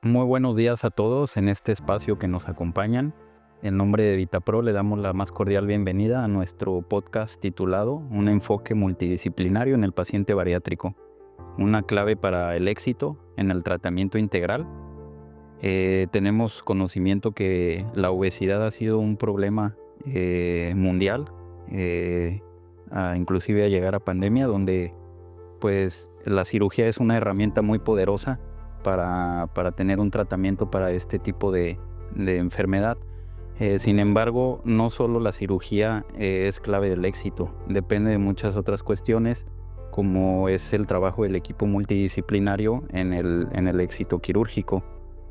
Muy buenos días a todos en este espacio que nos acompañan. En nombre de VitaPro le damos la más cordial bienvenida a nuestro podcast titulado Un enfoque multidisciplinario en el paciente bariátrico, una clave para el éxito en el tratamiento integral. Tenemos conocimiento que la obesidad ha sido un problema mundial, inclusive a llegar a pandemia, donde pues la cirugía es una herramienta muy poderosa para tener un tratamiento para este tipo de enfermedad. Sin embargo, no solo la cirugía es clave del éxito, depende de muchas otras cuestiones, como es el trabajo del equipo multidisciplinario en el éxito quirúrgico.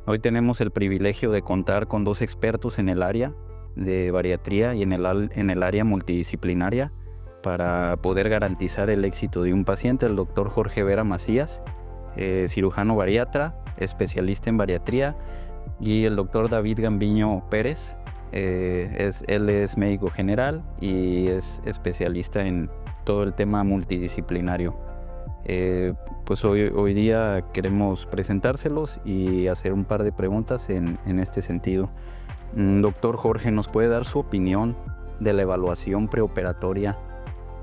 Hoy tenemos el privilegio de contar con dos expertos en el área de bariatría y en el área multidisciplinaria para poder garantizar el éxito de un paciente, el doctor Jorge Vera Macías, cirujano bariatra, especialista en bariatría, y el doctor David Gambiño Pérez. Él es médico general y es especialista en todo el tema multidisciplinario. Pues hoy día queremos presentárselos y hacer un par de preguntas en este sentido. Doctor Jorge, ¿nos puede dar su opinión de la evaluación preoperatoria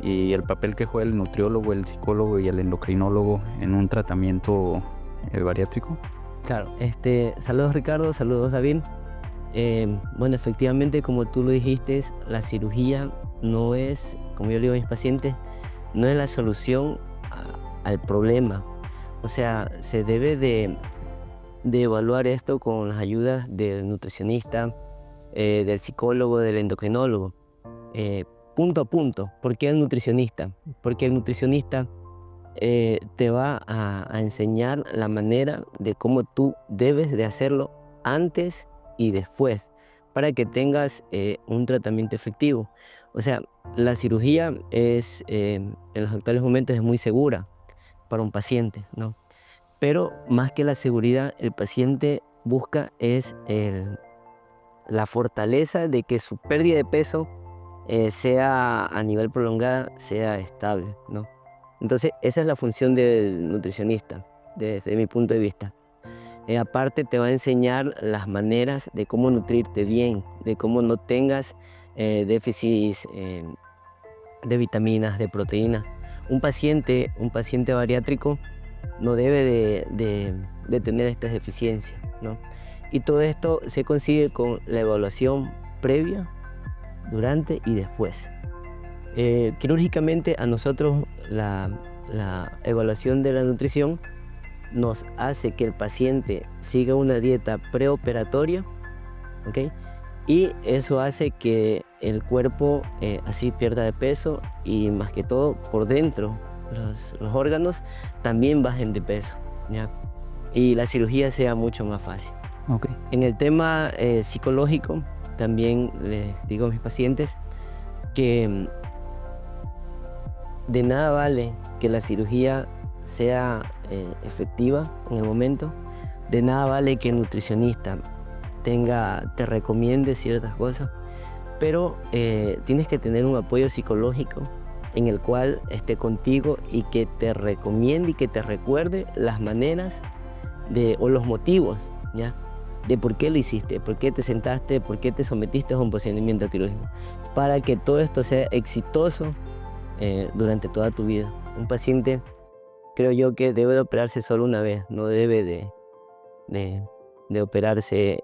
y el papel que juega el nutriólogo, el psicólogo y el endocrinólogo en un tratamiento bariátrico? Claro, saludos Ricardo, saludos David. Bueno, efectivamente, como tú lo dijiste, la cirugía no es, como yo le digo a mis pacientes, no es la solución al problema. O sea, se debe de evaluar esto con las ayudas del nutricionista, del psicólogo, del endocrinólogo, punto a punto. ¿Por qué el nutricionista? Porque el nutricionista te va a enseñar la manera de cómo tú debes de hacerlo antes y después para que tengas un tratamiento efectivo. O sea, la cirugía en los actuales momentos es muy segura para un paciente, ¿no? Pero más que la seguridad, el paciente busca la fortaleza de que su pérdida de peso sea a nivel prolongado, sea estable, ¿no? Entonces, esa es la función del nutricionista, desde mi punto de vista. Aparte, te va a enseñar las maneras de cómo nutrirte bien, de cómo no tengas déficits de vitaminas, de proteínas. Un paciente bariátrico no debe de tener estas deficiencias, ¿no? Y todo esto se consigue con la evaluación previa, durante y después. Quirúrgicamente a nosotros la evaluación de la nutrición nos hace que el paciente siga una dieta preoperatoria, ¿ok? Y eso hace que el cuerpo así pierda de peso y más que todo por dentro los órganos también bajen de peso, ¿ya? Y la cirugía sea mucho más fácil. Okay. En el tema psicológico también les digo a mis pacientes que de nada vale que la cirugía sea efectiva en el momento, de nada vale que el nutricionista te recomiende ciertas cosas, pero tienes que tener un apoyo psicológico en el cual esté contigo y que te recomiende y que te recuerde las maneras o los motivos, ¿ya? De por qué lo hiciste, por qué te sentaste, por qué te sometiste a un procedimiento quirúrgico, para que todo esto sea exitoso durante toda tu vida. Un paciente, creo yo, que debe de operarse solo una vez, no debe de operarse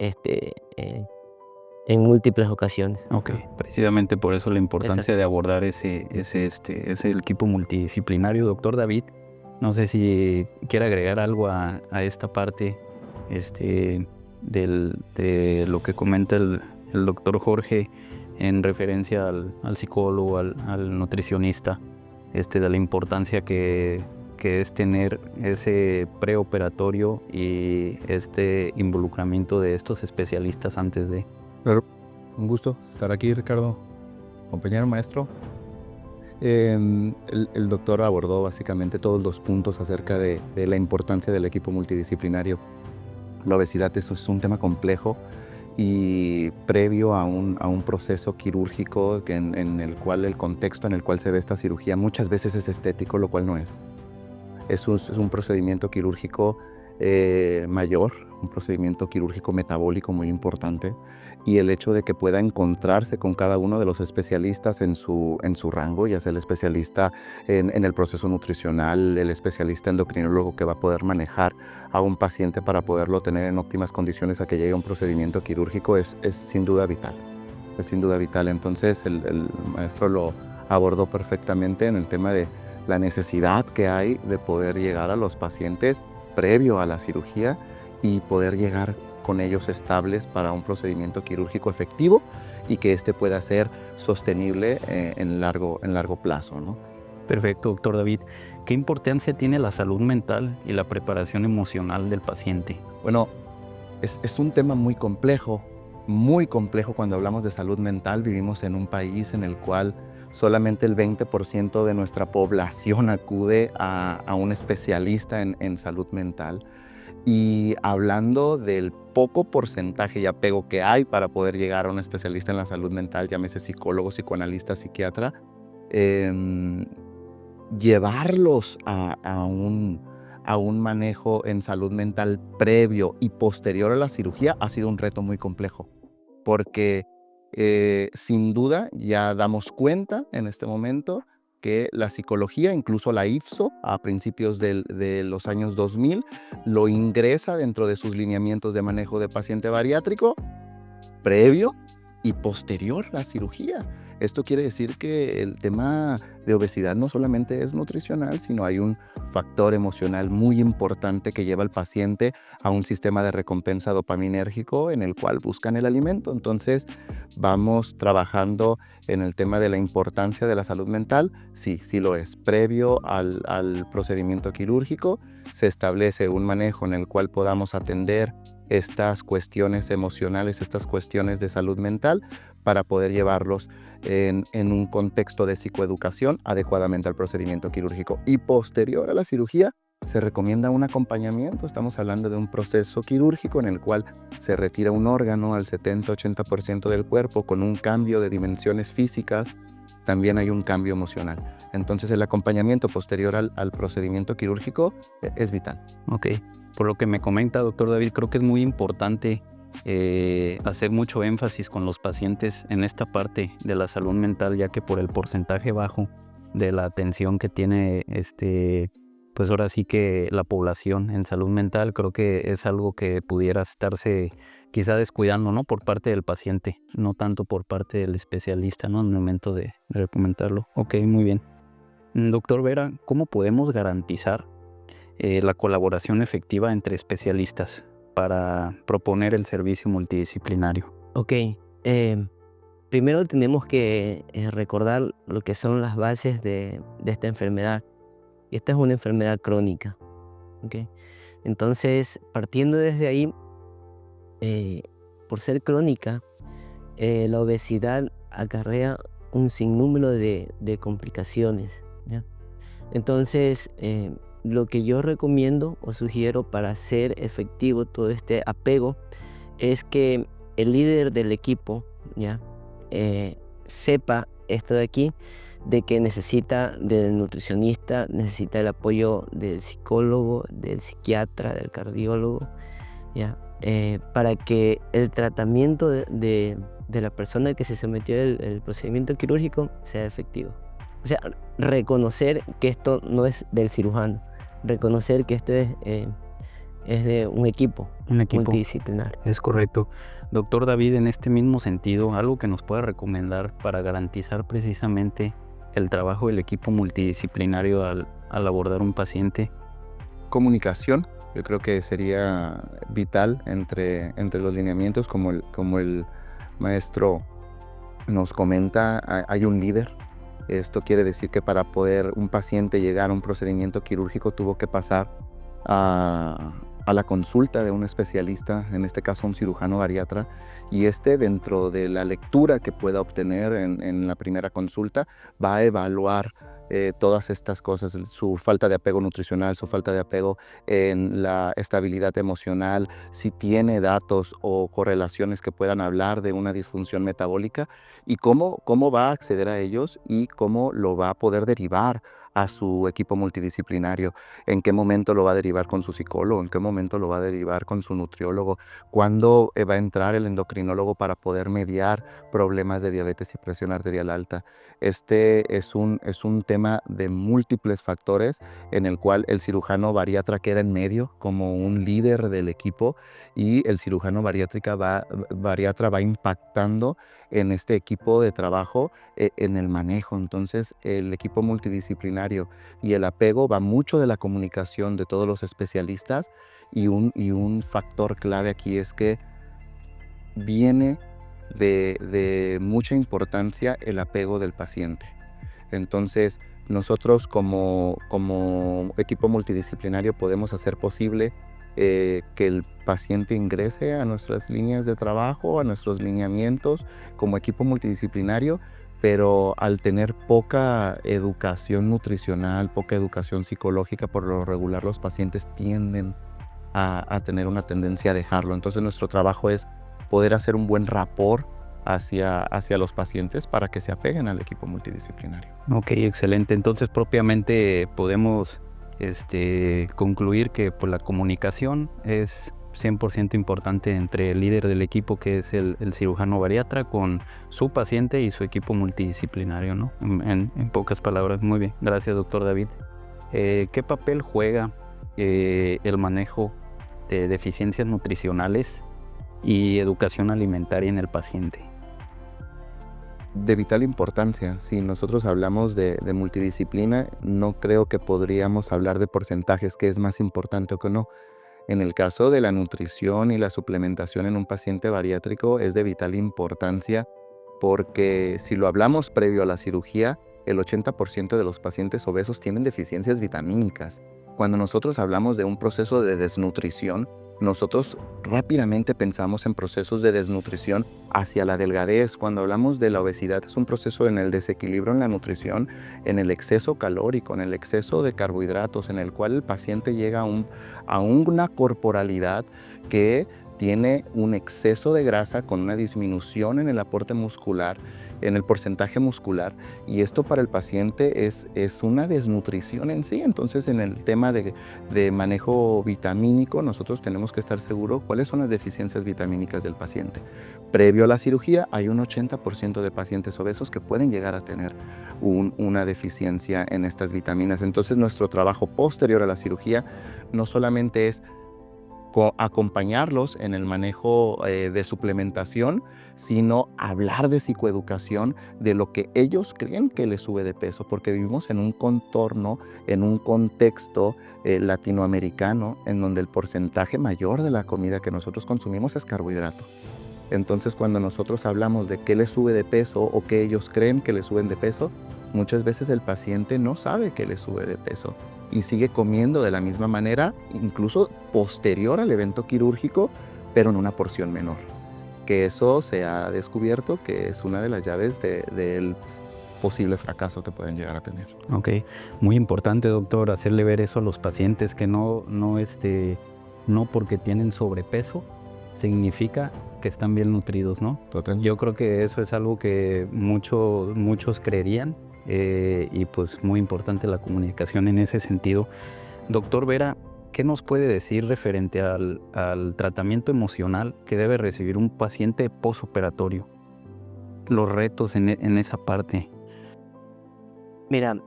en múltiples ocasiones. Ok, precisamente por eso la importancia Exacto. de abordar ese equipo multidisciplinario. Doctor David, no sé si quiere agregar algo a esta parte de lo que comenta el doctor Jorge en referencia al psicólogo, al nutricionista, de la importancia que es tener ese preoperatorio y este involucramiento de estos especialistas antes de... Claro, un gusto estar aquí, Ricardo, compañero maestro. El doctor abordó básicamente todos los puntos acerca de la importancia del equipo multidisciplinario. La obesidad es un tema complejo y previo a un proceso quirúrgico en el cual el contexto en el cual se ve esta cirugía muchas veces es estético, lo cual no es. Es un procedimiento quirúrgico mayor, un procedimiento quirúrgico metabólico muy importante, y el hecho de que pueda encontrarse con cada uno de los especialistas en su rango, ya sea el especialista en el proceso nutricional, el especialista endocrinólogo que va a poder manejar a un paciente para poderlo tener en óptimas condiciones a que llegue a un procedimiento quirúrgico, es sin duda vital. Es sin duda vital. Entonces el maestro lo abordó perfectamente en el tema de la necesidad que hay de poder llegar a los pacientes previo a la cirugía y poder llegar con ellos estables para un procedimiento quirúrgico efectivo y que éste pueda ser sostenible en largo plazo, ¿no? Perfecto, doctor David. ¿Qué importancia tiene la salud mental y la preparación emocional del paciente? Bueno, es un tema muy complejo cuando hablamos de salud mental. Vivimos en un país en el cual solamente el 20% de nuestra población acude a un especialista en salud mental. Y hablando del poco porcentaje y apego que hay para poder llegar a un especialista en la salud mental, llámese psicólogo, psicoanalista, psiquiatra, llevarlos a un manejo en salud mental previo y posterior a la cirugía ha sido un reto muy complejo, porque sin duda ya damos cuenta en este momento que la psicología, incluso la IFSO, a principios de los años 2000, lo ingresa dentro de sus lineamientos de manejo de paciente bariátrico previo y posterior a la cirugía. Esto quiere decir que el tema de obesidad no solamente es nutricional, sino hay un factor emocional muy importante que lleva al paciente a un sistema de recompensa dopaminérgico en el cual buscan el alimento. Entonces, vamos trabajando en el tema de la importancia de la salud mental. Sí lo es. Previo al procedimiento quirúrgico, se establece un manejo en el cual podamos atender estas cuestiones emocionales, estas cuestiones de salud mental, para poder llevarlos en un contexto de psicoeducación adecuadamente al procedimiento quirúrgico. Y posterior a la cirugía, se recomienda un acompañamiento. Estamos hablando de un proceso quirúrgico en el cual se retira un órgano al 70-80% del cuerpo con un cambio de dimensiones físicas. También hay un cambio emocional. Entonces, el acompañamiento posterior al procedimiento quirúrgico es vital. Ok. Por lo que me comenta, doctor David, creo que es muy importante hacer mucho énfasis con los pacientes en esta parte de la salud mental, ya que por el porcentaje bajo de la atención que tiene pues ahora sí que la población en salud mental, creo que es algo que pudiera estarse quizá descuidando, ¿no? Por parte del paciente, no tanto por parte del especialista, ¿no? En el momento de comentarlo. Ok, muy bien. Doctor Vera, ¿cómo podemos garantizar la colaboración efectiva entre especialistas para proponer el servicio multidisciplinario? Ok, primero tenemos que recordar lo que son las bases de esta enfermedad. Y esta es una enfermedad crónica. ¿Okay? Entonces, partiendo desde ahí, por ser crónica, la obesidad acarrea un sinnúmero de complicaciones, ¿ya? Entonces, lo que yo recomiendo o sugiero para hacer efectivo todo este apego es que el líder del equipo, ¿ya? Sepa esto de aquí, de que necesita del nutricionista, necesita el apoyo del psicólogo, del psiquiatra, del cardiólogo, ¿ya? Para que el tratamiento de la persona que se sometió al procedimiento quirúrgico sea efectivo. O sea, reconocer que esto no es del cirujano, reconocer que esto es de un equipo multidisciplinar. Es correcto. Doctor David, en este mismo sentido, algo que nos pueda recomendar para garantizar precisamente el trabajo del equipo multidisciplinario al abordar un paciente. Comunicación, yo creo que sería vital entre los lineamientos, como el maestro nos comenta, hay un líder. Esto quiere decir que para poder un paciente llegar a un procedimiento quirúrgico tuvo que pasar a la consulta de un especialista, en este caso un cirujano bariatra, y dentro de la lectura que pueda obtener en la primera consulta, va a evaluar todas estas cosas, su falta de apego nutricional, su falta de apego en la estabilidad emocional, si tiene datos o correlaciones que puedan hablar de una disfunción metabólica, y cómo va a acceder a ellos y cómo lo va a poder derivar a su equipo multidisciplinario, en qué momento lo va a derivar con su psicólogo, en qué momento lo va a derivar con su nutriólogo, cuándo va a entrar el endocrinólogo para poder mediar problemas de diabetes y presión arterial alta. Este es un tema de múltiples factores en el cual el cirujano bariatra queda en medio como un líder del equipo y el cirujano bariatra va impactando en este equipo de trabajo en el manejo. Entonces, el equipo multidisciplinario y el apego va mucho de la comunicación de todos los especialistas y un factor clave aquí es que viene de mucha importancia el apego del paciente. Entonces, nosotros como equipo multidisciplinario podemos hacer posible que el paciente ingrese a nuestras líneas de trabajo, a nuestros lineamientos como equipo multidisciplinario, pero al tener poca educación nutricional, poca educación psicológica, por lo regular los pacientes tienden a tener una tendencia a dejarlo. Entonces nuestro trabajo es poder hacer un buen rapport hacia los pacientes para que se apeguen al equipo multidisciplinario. Ok, excelente. Entonces propiamente podemos concluir que pues, la comunicación es 100% importante entre el líder del equipo, que es el cirujano bariatra, con su paciente y su equipo multidisciplinario, ¿no? En pocas palabras. Muy bien. Gracias, doctor David. ¿Qué papel juega el manejo de deficiencias nutricionales y educación alimentaria en el paciente? De vital importancia. Si nosotros hablamos de multidisciplina, no creo que podríamos hablar de porcentajes, que es más importante o que no. En el caso de la nutrición y la suplementación en un paciente bariátrico es de vital importancia porque si lo hablamos previo a la cirugía, el 80% de los pacientes obesos tienen deficiencias vitamínicas. Cuando nosotros hablamos de un proceso de desnutrición, nosotros rápidamente pensamos en procesos de desnutrición hacia la delgadez. Cuando hablamos de la obesidad, es un proceso en el desequilibrio en la nutrición, en el exceso calórico, en el exceso de carbohidratos, en el cual el paciente llega a una corporalidad que tiene un exceso de grasa con una disminución en el aporte muscular, en el porcentaje muscular, y esto para el paciente es una desnutrición en sí. Entonces, en el tema de manejo vitamínico, nosotros tenemos que estar seguros cuáles son las deficiencias vitamínicas del paciente. Previo a la cirugía, hay un 80% de pacientes obesos que pueden llegar a tener una deficiencia en estas vitaminas. Entonces, nuestro trabajo posterior a la cirugía no solamente es acompañarlos en el manejo de suplementación, sino hablar de psicoeducación, de lo que ellos creen que les sube de peso, porque vivimos en un contorno, en un contexto latinoamericano, en donde el porcentaje mayor de la comida que nosotros consumimos es carbohidrato. Entonces, cuando nosotros hablamos de qué les sube de peso o qué ellos creen que les suben de peso, muchas veces el paciente no sabe que le sube de peso y sigue comiendo de la misma manera, incluso posterior al evento quirúrgico, pero en una porción menor. Que eso se ha descubierto que es una de las llaves del posible fracaso que pueden llegar a tener. Ok, muy importante, doctor, hacerle ver eso a los pacientes, que no porque tienen sobrepeso significa que están bien nutridos, ¿no? Total. Yo creo que eso es algo que muchos creerían. Y pues muy importante la comunicación en ese sentido. Doctor Vera, ¿qué nos puede decir referente al tratamiento emocional que debe recibir un paciente posoperatorio? Los retos en esa parte. Mira,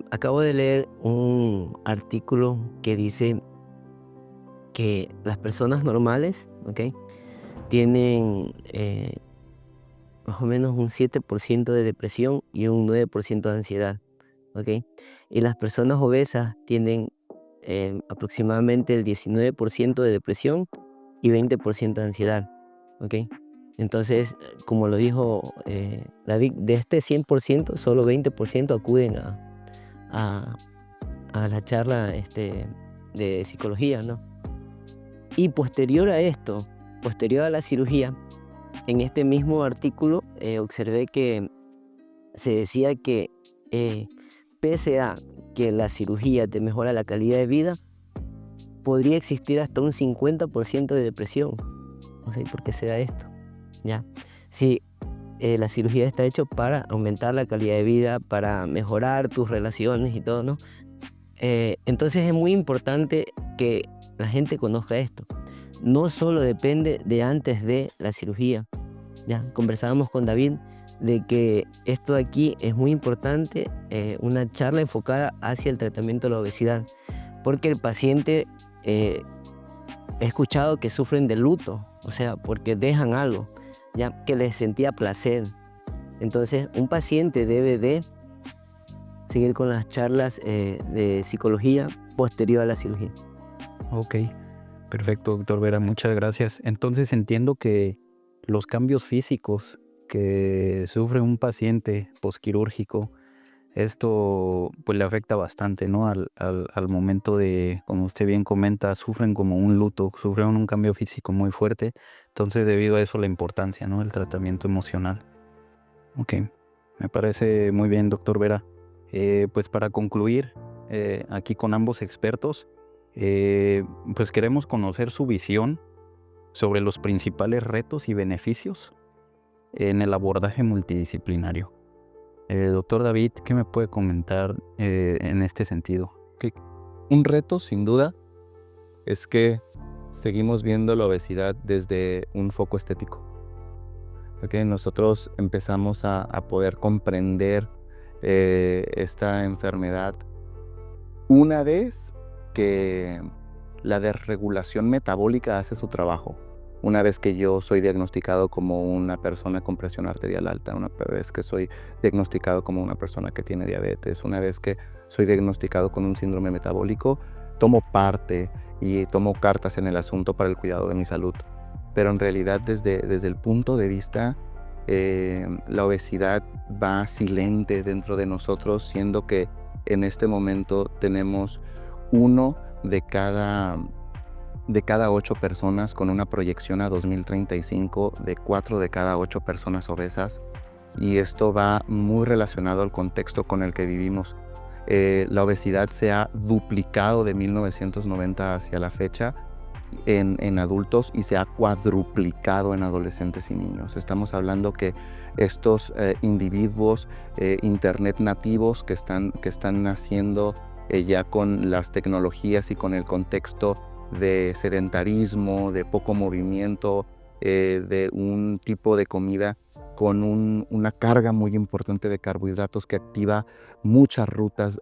acabo de leer un artículo que dice que las personas normales, ¿ok?, tienen más o menos un 7% de depresión y un 9% de ansiedad, ¿ok? Y las personas obesas tienen aproximadamente el 19% de depresión y 20% de ansiedad, ¿ok? Entonces, como lo dijo David, de este 100%, solo 20% acuden a la charla de psicología, ¿no? Y posterior a esto, posterior a la cirugía, en este mismo artículo observé que se decía que pese a que la cirugía te mejora la calidad de vida, podría existir hasta un 50% de depresión. No sé por qué se da esto, ¿ya? Si la cirugía está hecho para aumentar la calidad de vida, para mejorar tus relaciones y todo, ¿no? Entonces es muy importante que la gente conozca esto. No solo depende de antes de la cirugía. Ya conversábamos con David de que esto de aquí es muy importante, una charla enfocada hacia el tratamiento de la obesidad, porque el paciente, he escuchado que sufren de luto, o sea, porque dejan algo, ya que les sentía placer. Entonces, un paciente debe de seguir con las charlas de psicología posterior a la cirugía. Ok, perfecto, doctor Vera, muchas gracias. Entonces entiendo que los cambios físicos que sufre un paciente posquirúrgico, esto pues le afecta bastante, ¿no? Al momento de, como usted bien comenta, sufren como un luto, sufren un cambio físico muy fuerte. Entonces debido a eso la importancia, ¿no? El tratamiento emocional. Ok, me parece muy bien, doctor Vera. Pues para concluir, aquí con ambos expertos, pues queremos conocer su visión sobre los principales retos y beneficios en el abordaje multidisciplinario. Doctor David, ¿qué me puede comentar en este sentido? Un reto, sin duda, es que seguimos viendo la obesidad desde un foco estético. Nosotros empezamos a poder comprender esta enfermedad una vez que la desregulación metabólica hace su trabajo. Una vez que yo soy diagnosticado como una persona con presión arterial alta, una vez que soy diagnosticado como una persona que tiene diabetes, una vez que soy diagnosticado con un síndrome metabólico, tomo parte y tomo cartas en el asunto para el cuidado de mi salud. Pero en realidad desde el punto de vista, la obesidad va silente dentro de nosotros, siendo que en este momento tenemos 1 de cada 8 personas con una proyección a 2035 de 4 de cada 8 personas obesas, y esto va muy relacionado al contexto con el que vivimos. La obesidad se ha duplicado de 1990 hacia la fecha en adultos y se ha cuadruplicado en adolescentes y niños. Estamos hablando que estos individuos internet nativos que están naciendo ya con las tecnologías y con el contexto de sedentarismo, de poco movimiento, de un tipo de comida con una carga muy importante de carbohidratos que activa muchas rutas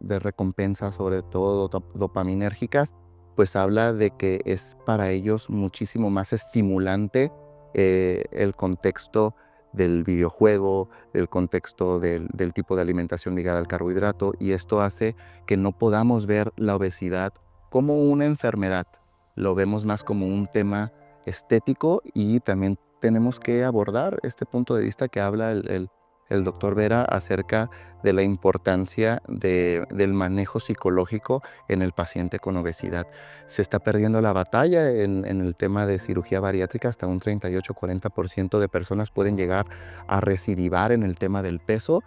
de recompensa, sobre todo dopaminérgicas, pues habla de que es para ellos muchísimo más estimulante el contexto del videojuego, el contexto del tipo de alimentación ligada al carbohidrato, y esto hace que no podamos ver la obesidad como una enfermedad. Lo vemos más como un tema estético, y también tenemos que abordar este punto de vista que habla el doctor Vera acerca de la importancia del manejo psicológico en el paciente con obesidad. Se está perdiendo la batalla en el tema de cirugía bariátrica. Hasta un 38-40% de personas pueden llegar a recidivar en el tema del peso,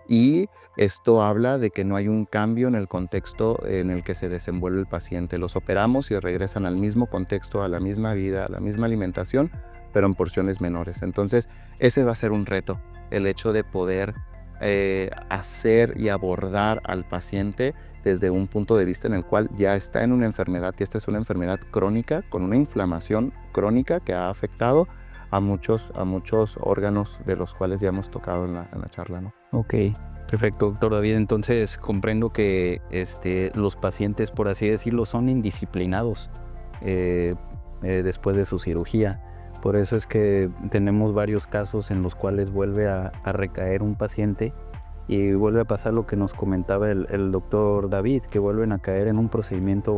y esto habla de que no hay un cambio en el contexto en el que se desenvuelve el paciente. Los operamos y regresan al mismo contexto, a la misma vida, a la misma alimentación, pero en porciones menores. Entonces, ese va a ser un reto, el hecho de poder hacer y abordar al paciente desde un punto de vista en el cual ya está en una enfermedad, y esta es una enfermedad crónica con una inflamación crónica que ha afectado a muchos órganos de los cuales ya hemos tocado en la charla, ¿no? Ok, perfecto, doctor David. Entonces comprendo que los pacientes, por así decirlo, son indisciplinados después de su cirugía. Por eso es que tenemos varios casos en los cuales vuelve a recaer un paciente y vuelve a pasar lo que nos comentaba el doctor David, que vuelven a caer en un procedimiento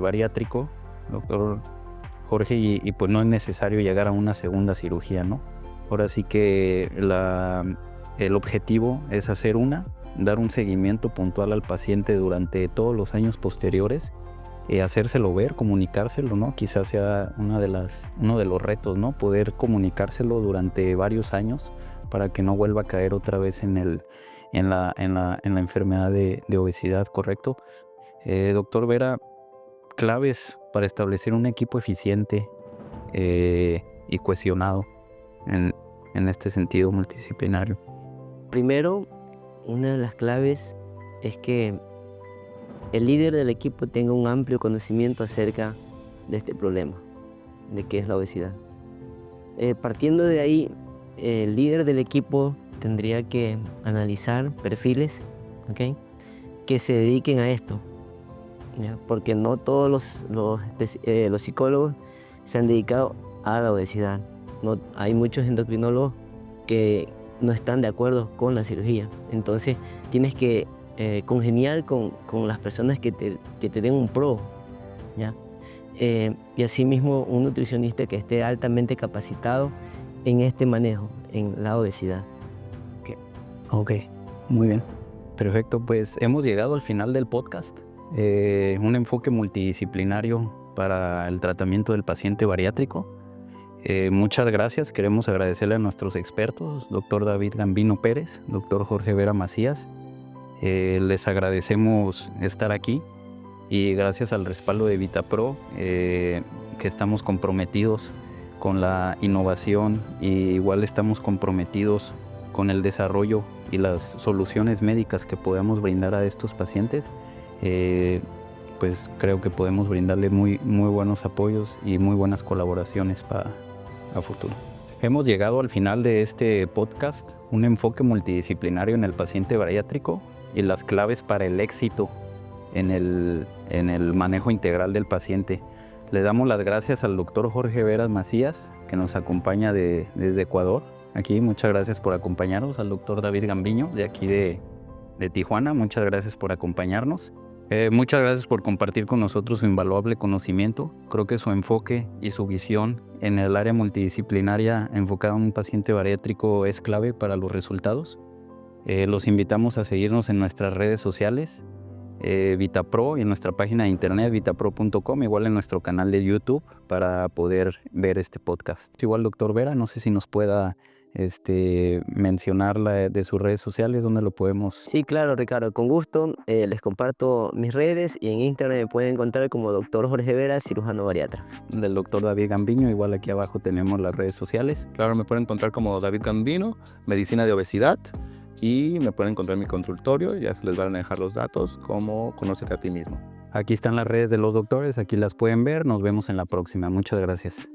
bariátrico, doctor Jorge, y pues no es necesario llegar a una segunda cirugía, ¿no? Ahora sí que el objetivo es dar un seguimiento puntual al paciente durante todos los años posteriores, hacérselo ver, comunicárselo, ¿no? Quizás sea uno de los retos, ¿no? Poder comunicárselo durante varios años para que no vuelva a caer otra vez en la enfermedad de obesidad, ¿correcto? Doctor Vera, claves para establecer un equipo eficiente y cohesionado en este sentido multidisciplinario? Primero, una de las claves es que el líder del equipo tenga un amplio conocimiento acerca de este problema, de qué es la obesidad. Partiendo de ahí, el líder del equipo tendría que analizar perfiles, ¿ok?, que se dediquen a esto, ¿ya? Porque no todos los psicólogos se han dedicado a la obesidad. No, hay muchos endocrinólogos que no están de acuerdo con la cirugía. Entonces tienes que congeniar con las personas que te den un pro, ¿ya? Y asimismo un nutricionista que esté altamente capacitado en este manejo, en la obesidad. Ok, muy bien. Perfecto, pues hemos llegado al final del podcast. Un enfoque multidisciplinario para el tratamiento del paciente bariátrico. Muchas gracias. Queremos agradecerle a nuestros expertos, doctor David Gambino Pérez, doctor Jorge Vera Macías. Les agradecemos estar aquí y gracias al respaldo de VitaPro, que estamos comprometidos con la innovación y igual estamos comprometidos con el desarrollo y las soluciones médicas que podamos brindar a estos pacientes. Pues creo que podemos brindarle muy buenos apoyos y muy buenas colaboraciones a futuro. Hemos llegado al final de este podcast, un enfoque multidisciplinario en el paciente bariátrico y las claves para el éxito en el manejo integral del paciente. Le damos las gracias al doctor Jorge Vera Macías, que nos acompaña desde Ecuador. Aquí, muchas gracias por acompañarnos. Al doctor David Gambiño, de aquí de Tijuana, muchas gracias por acompañarnos. Muchas gracias por compartir con nosotros su invaluable conocimiento. Creo que su enfoque y su visión en el área multidisciplinaria enfocada en un paciente bariátrico es clave para los resultados. Los invitamos a seguirnos en nuestras redes sociales, VitaPro, y en nuestra página de internet vitapro.com, igual en nuestro canal de YouTube, para poder ver este podcast. Igual, doctor Vera, no sé si nos pueda mencionar de sus redes sociales, ¿dónde lo podemos? Sí, claro, Ricardo, con gusto. Les comparto mis redes y en Instagram me pueden encontrar como doctor Jorge Vera, cirujano bariatra. Del doctor David Gambiño, igual aquí abajo tenemos las redes sociales. Claro, me pueden encontrar como David Gambino, medicina de obesidad, y me pueden encontrar en mi consultorio, ya se les van a dejar los datos, como Conócete a ti mismo. Aquí están las redes de los doctores, aquí las pueden ver. Nos vemos en la próxima. Muchas gracias.